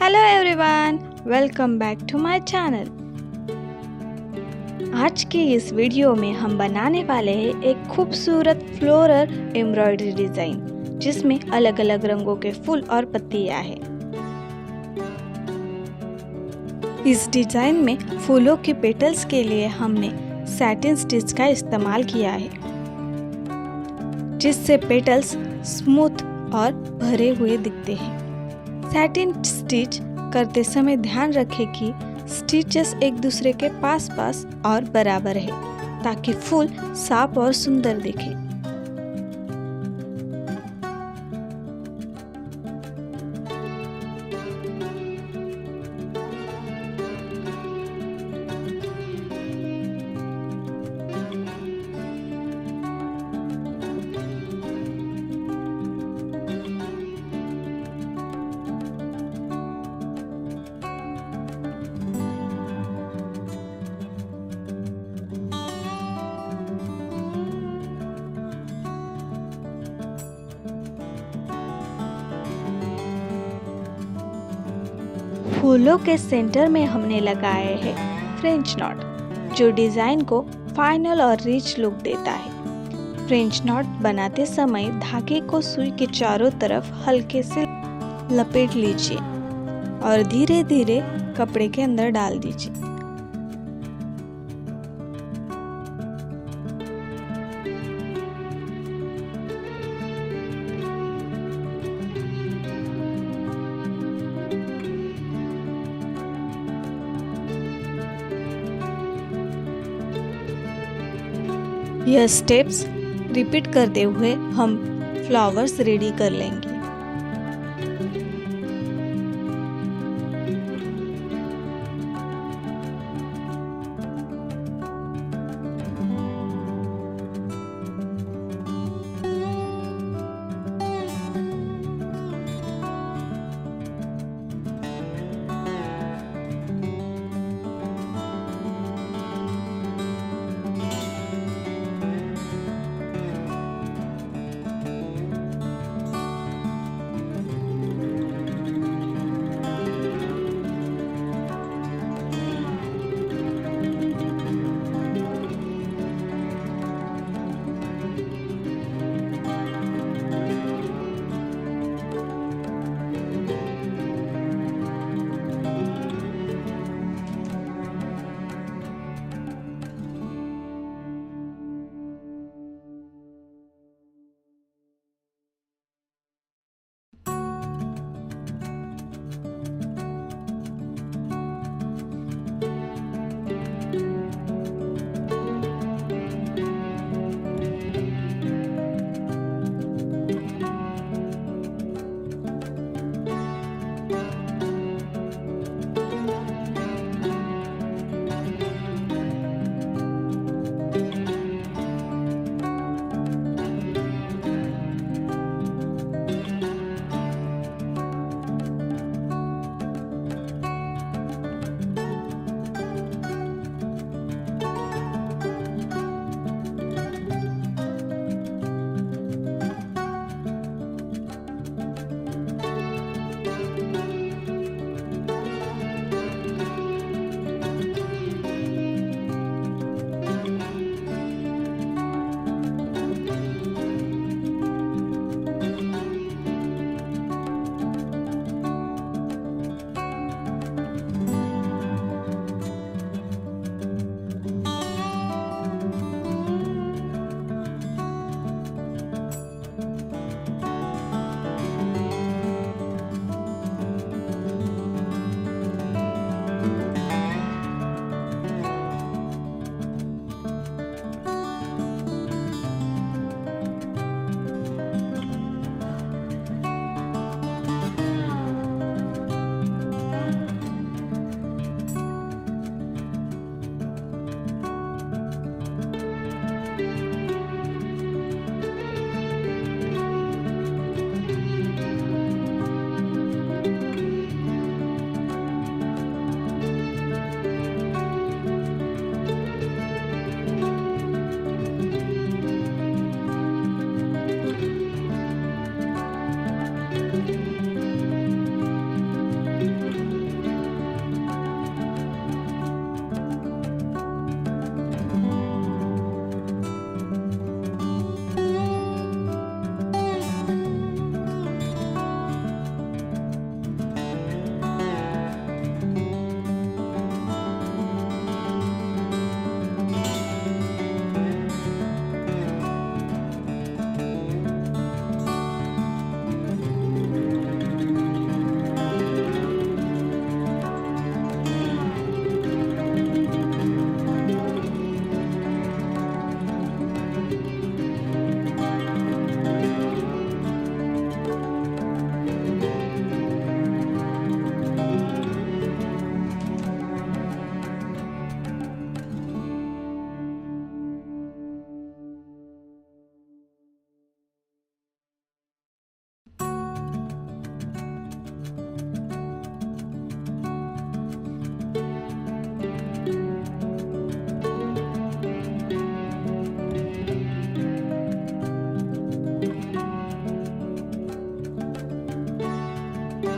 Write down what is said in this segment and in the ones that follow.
Hello everyone, welcome back to my channel. आज की इस वीडियो में हम बनाने वाले हैं एक खूबसूरत फ्लोरल एम्ब्रॉयडरी डिजाइन, जिसमें अलग अलग रंगों के फूल और पत्तियां हैं। इस डिजाइन में फूलों की पेटल्स के लिए हमने सैटिन स्टिच का इस्तेमाल किया है, जिससे पेटल्स स्मूथ और भरे हुए दिखते हैं। सैटिन स्टिच करते समय ध्यान रखें कि स्टिचेस एक दूसरे के पास पास और बराबर है, ताकि फूल साफ और सुंदर दिखे। फूलों के सेंटर में हमने लगाए हैं फ्रेंच नॉट, जो डिजाइन को फाइनल और रिच लुक देता है। फ्रेंच नॉट बनाते समय धागे को सुई के चारों तरफ हल्के से लपेट लीजिए और धीरे धीरे कपड़े के अंदर डाल दीजिए। यह स्टेप्स रिपीट करते हुए हम फ्लावर्स रेडी कर लेंगे।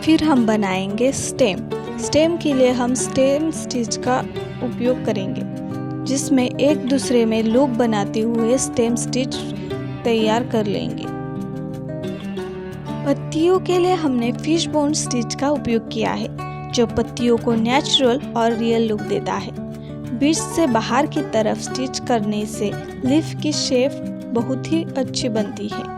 फिर हम बनाएंगे स्टेम। स्टेम के लिए हम स्टेम स्टिच का उपयोग करेंगे, जिसमें एक दूसरे में लूप बनाते हुए स्टेम स्टिच तैयार कर लेंगे। पत्तियों के लिए हमने फिश बोन स्टिच का उपयोग किया है, जो पत्तियों को नेचुरल और रियल लुक देता है। बीच से बाहर की तरफ स्टिच करने से लीफ की शेप बहुत ही अच्छी बनती है।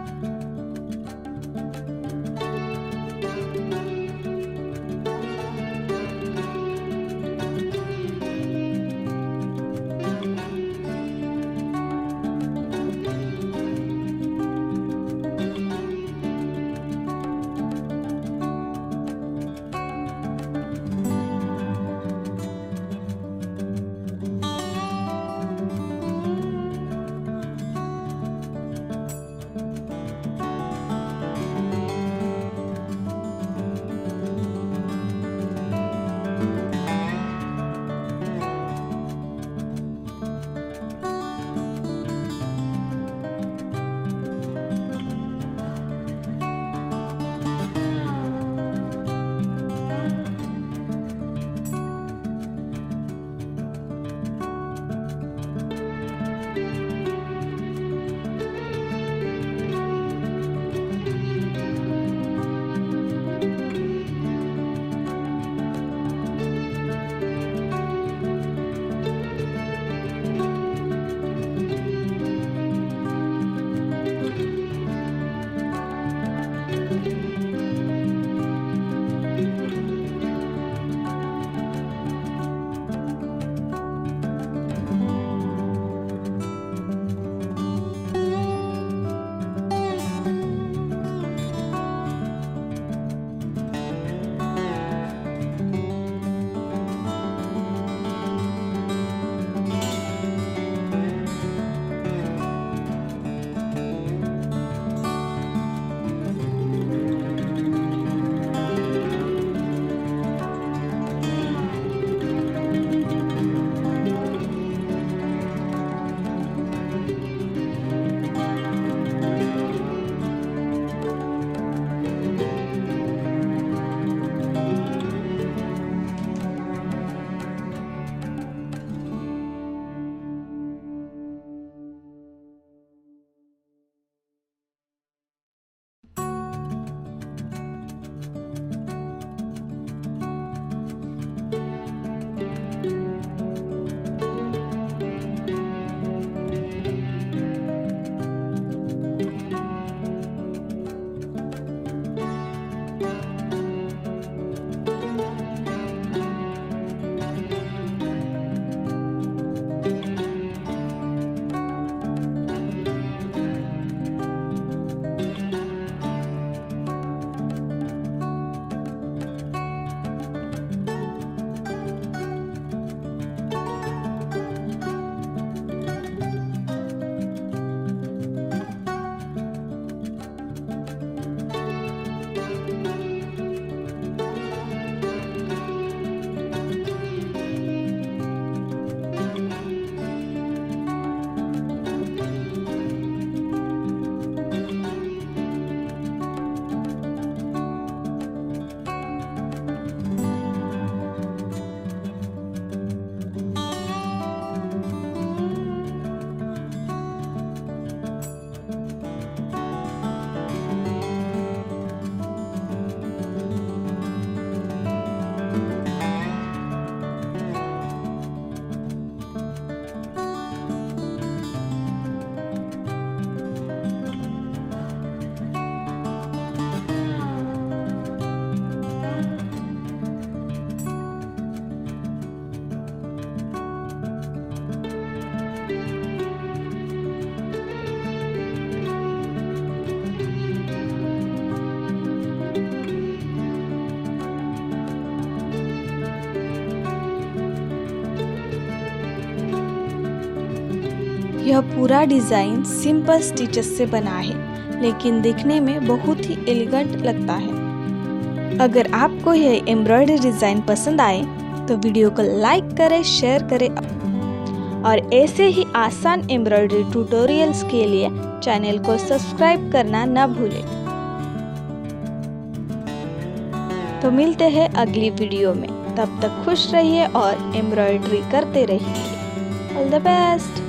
यह पूरा डिज़ाइन सिंपल स्टिचेस से बना है, लेकिन दिखने में बहुत ही एलिगेंट लगता है। अगर आपको यह एम्ब्रॉयडरी डिज़ाइन पसंद आए तो वीडियो को लाइक करें, शेयर करें और ऐसे ही आसान एम्ब्रॉयडरी ट्यूटोरियल्स के लिए चैनल को सब्सक्राइब करना न भूलें। तो मिलते हैं अगली वीडियो में, तब तक खुश रहिए और एम्ब्रॉयडरी करते रहिए। All the best.